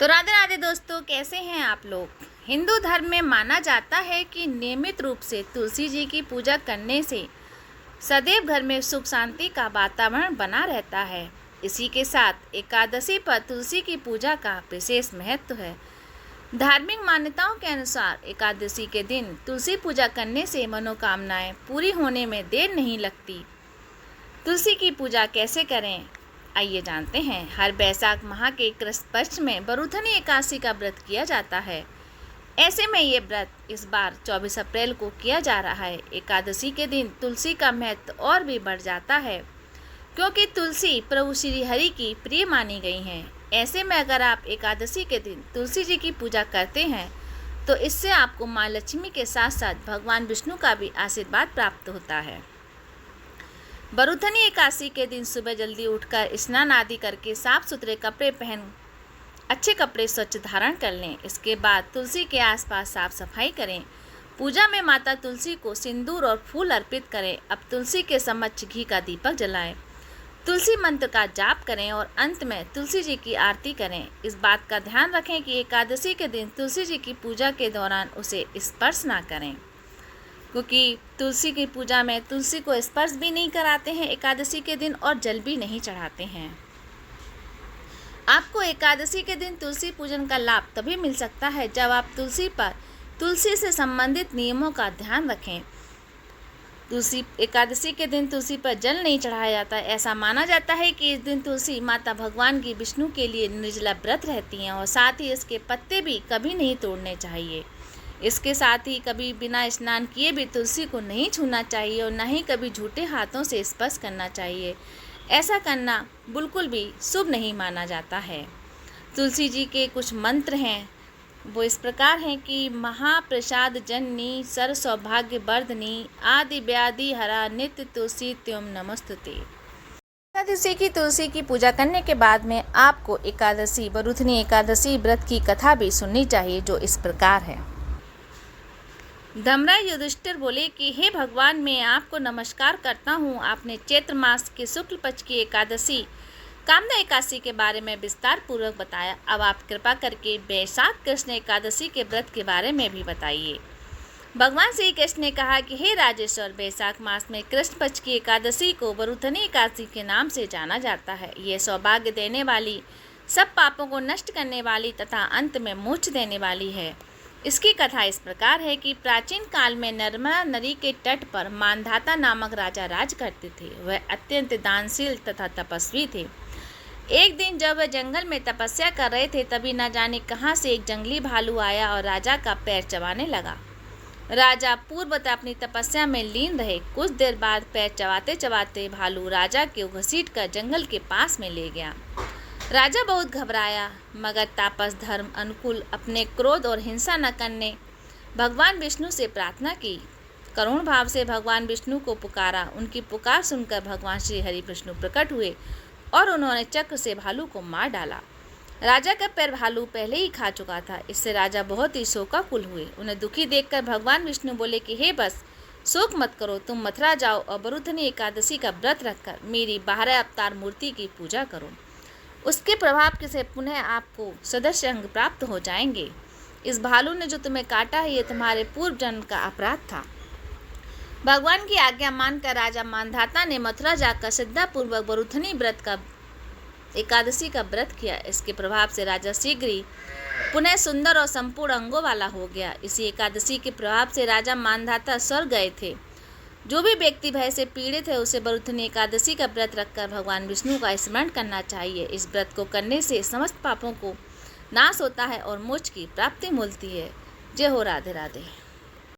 तो राधे राधे दोस्तों, कैसे हैं आप लोग। हिंदू धर्म में माना जाता है कि नियमित रूप से तुलसी जी की पूजा करने से सदैव घर में सुख शांति का वातावरण बना रहता है। इसी के साथ एकादशी पर तुलसी की पूजा का विशेष महत्व है। धार्मिक मान्यताओं के अनुसार एकादशी के दिन तुलसी पूजा करने से मनोकामनाएं पूरी होने में देर नहीं लगती। तुलसी की पूजा कैसे करें, आइए जानते हैं। हर बैसाख माह के कृष्ण पक्ष में बरूथनी एकादशी का व्रत किया जाता है। ऐसे में ये व्रत इस बार 24 अप्रैल को किया जा रहा है। एकादशी के दिन तुलसी का महत्व और भी बढ़ जाता है, क्योंकि तुलसी प्रभु श्री हरि की प्रिय मानी गई हैं। ऐसे में अगर आप एकादशी के दिन तुलसी जी की पूजा करते हैं तो इससे आपको माँ लक्ष्मी के साथ साथ भगवान विष्णु का भी आशीर्वाद प्राप्त होता है। बरूथनी एकादशी के दिन सुबह जल्दी उठकर स्नान आदि करके साफ सुथरे कपड़े पहन अच्छे कपड़े स्वच्छ धारण कर लें। इसके बाद तुलसी के आसपास साफ सफाई करें। पूजा में माता तुलसी को सिंदूर और फूल अर्पित करें। अब तुलसी के समक्ष घी का दीपक जलाएं। तुलसी मंत्र का जाप करें और अंत में तुलसी जी की आरती करें। इस बात का ध्यान रखें कि एकादशी के दिन तुलसी जी की पूजा के दौरान उसे स्पर्श ना करें, क्योंकि तुलसी की पूजा में तुलसी को स्पर्श भी नहीं कराते हैं एकादशी के दिन और जल भी नहीं चढ़ाते हैं। आपको एकादशी के दिन तुलसी पूजन का लाभ तभी मिल सकता है जब आप तुलसी से संबंधित नियमों का ध्यान रखें। एकादशी के दिन तुलसी पर जल नहीं चढ़ाया जाता। ऐसा माना जाता है कि इस दिन तुलसी माता भगवान की विष्णु के लिए निर्जला व्रत रहती हैं और साथ ही इसके पत्ते भी कभी नहीं तोड़ने चाहिए। इसके साथ ही कभी बिना स्नान किए भी तुलसी को नहीं छूना चाहिए और न ही कभी झूठे हाथों से स्पर्श करना चाहिए। ऐसा करना बिल्कुल भी शुभ नहीं माना जाता है। तुलसी जी के कुछ मंत्र हैं, वो इस प्रकार हैं कि महाप्रसाद जननी सर्व सौभाग्य वर्धनी आदि व्याधि हरा नित्य तुलसी त्योम नमस्तुते। एकादशी की तुलसी की पूजा करने के बाद में आपको एकादशी बरूथनी एकादशी व्रत की कथा भी सुननी चाहिए, जो इस प्रकार है। धर्मराज युधिष्ठिर बोले कि हे भगवान, मैं आपको नमस्कार करता हूँ। आपने चैत्र मास के शुक्ल पक्ष की एकादशी कामदा एकादशी के बारे में विस्तार पूर्वक बताया। अब आप कृपा करके बैसाख कृष्ण एकादशी के व्रत के बारे में भी बताइए। भगवान श्री कृष्ण ने कहा कि हे राजेश्वर, बैसाख मास में कृष्ण पक्ष की एकादशी को बरूथनी एकादशी के नाम से जाना जाता है। ये सौभाग्य देने वाली, सब पापों को नष्ट करने वाली तथा अंत में मोक्ष देने वाली है। इसकी कथा इस प्रकार है कि प्राचीन काल में नर्मदा नदी के तट पर मानधाता नामक राजा राज करते थे। वह अत्यंत दानशील तथा तपस्वी थे। एक दिन जब वह जंगल में तपस्या कर रहे थे, तभी न जाने कहां से एक जंगली भालू आया और राजा का पैर चबाने लगा। राजा पूर्वतः अपनी तपस्या में लीन रहे। कुछ देर बाद पैर चबाते चबाते भालू राजा को घसीट कर जंगल के पास में ले गया। राजा बहुत घबराया, मगर तापस धर्म अनुकूल अपने क्रोध और हिंसा न करने भगवान विष्णु से प्रार्थना की। करुण भाव से भगवान विष्णु को पुकारा। उनकी पुकार सुनकर भगवान श्री हरि विष्णु प्रकट हुए और उन्होंने चक्र से भालू को मार डाला। राजा का पैर भालू पहले ही खा चुका था। इससे राजा बहुत ही शोकाकुल हुए। उन्हें दुखी देखकर भगवान विष्णु बोले कि हे बस, शोक मत करो, तुम मथुरा जाओ और बरूथनी एकादशी का व्रत रखकर मेरी 12 अवतार मूर्ति की पूजा करो। उसके प्रभाव से पुनः आपको सदस्य अंग प्राप्त हो जाएंगे। इस भालू ने जो तुम्हें काटा है, ये तुम्हारे पूर्व जन्म का अपराध था। भगवान की आज्ञा मानकर राजा मानधाता ने मथुरा जाकर श्रद्धापूर्वक बरूथनी व्रत का एकादशी का व्रत किया। इसके प्रभाव से राजा शीघ्र ही पुनः सुंदर और संपूर्ण अंगों वाला हो गया। इसी एकादशी के प्रभाव से राजा मानधाता स्वर्ग गए थे। जो भी व्यक्ति भय से पीड़ित है, उसे बरूथनी एकादशी का व्रत रखकर भगवान विष्णु का स्मरण करना चाहिए। इस व्रत को करने से समस्त पापों को नाश होता है और मोक्ष की प्राप्ति मिलती है। जय हो राधे राधे।